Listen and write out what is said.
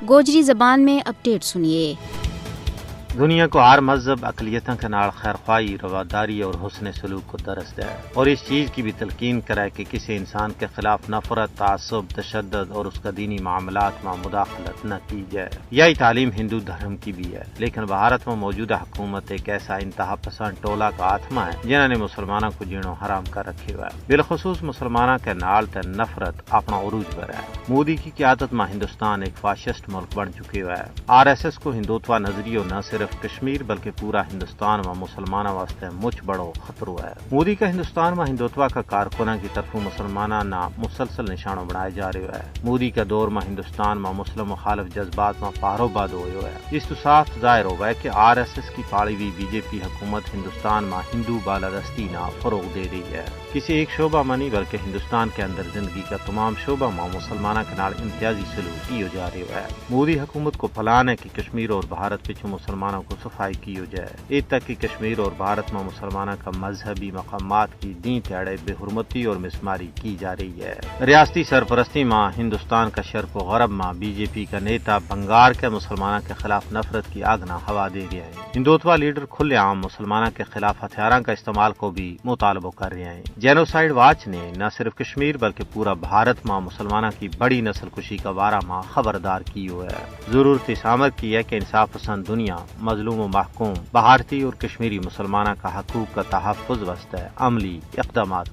گوجری زبان میں اپڈیٹ سنیے۔ دنیا کو ہر مذہب اقلیتوں کے نال خیر خواہی، رواداری اور حسن سلوک کو درس دے اور اس چیز کی بھی تلقین کرائے کہ کسی انسان کے خلاف نفرت، تعصب، تشدد اور اس کا دینی معاملات میں مداخلت نہ کی جائے۔ یہی تعلیم ہندو دھرم کی بھی ہے، لیکن بھارت میں موجودہ حکومت ایک ایسا انتہا پسند ٹولہ کا آتما ہے جنہوں نے مسلمانوں کو جینوں حرام کر رکھے ہوا ہے۔ بالخصوص مسلمانوں کے نال تے نفرت اپنا عروج پر ہے۔ مودی کی قیادت میں ہندوستان ایک فاشسٹ ملک بن چکے ہوا ہے۔ RSS کو ہندوتوا نظریہ نہ صرف کشمیر بلکہ پورا ہندوستان و مسلمانوں واسطے مچ بڑو خطرہ ہے۔ مودی کا ہندوستان میں ہندوتوا کا کارکنوں کی طرف مسلمانوں نہ مسلسل نشانوں بڑھائے جا رہے ہے۔ مودی کا دور میں ہندوستان میں مسلم مخالف جذبات میں پارو باد ہوئے ہے۔ اس تو صاف ظاہر ہوا ہے کہ RSS کی پاڑی ہوئی BJP حکومت ہندوستان میں ہندو بالادستی نہ فروغ دے رہی ہے۔ کسی ایک شعبہ میں نہیں بلکہ ہندوستان کے اندر زندگی کا تمام شعبہ میں مسلمانوں کے نال امتیازی سلوک کی جا رہا ہے۔ مودی حکومت کو پلان ہے کہ کشمیر اور بھارت پچھو مسلمانوں کو صفائی کی جائے۔ اس تک کہ کشمیر اور بھارت میں مسلمانوں کا مذہبی مقامات کی دین تیڑے بے حرمتی اور مسماری کی جا رہی ہے۔ ریاستی سرپرستی میں ہندوستان کا شرق و غرب میں BJP کا نیتا بنگار کے مسلمانوں کے خلاف نفرت کی آگ نہ ہوا دے رہے ہیں۔ ہندوتوا لیڈر کھلے عام مسلمانوں کے خلاف ہتھیاروں کا استعمال کو بھی مطالبہ کر رہے ہیں۔ جینوسائیڈ واچ نے نہ صرف کشمیر بلکہ پورا بھارت میں مسلمانوں کی بڑی نسل کشی کا بارہ میں خبردار کی ہوا ہے۔ ضرورت اس امر کی ہے کہ انصاف پسند دنیا مظلوم و محکوم بھارتی اور کشمیری مسلمانوں کا حقوق کا تحفظ واسطے عملی اقدامات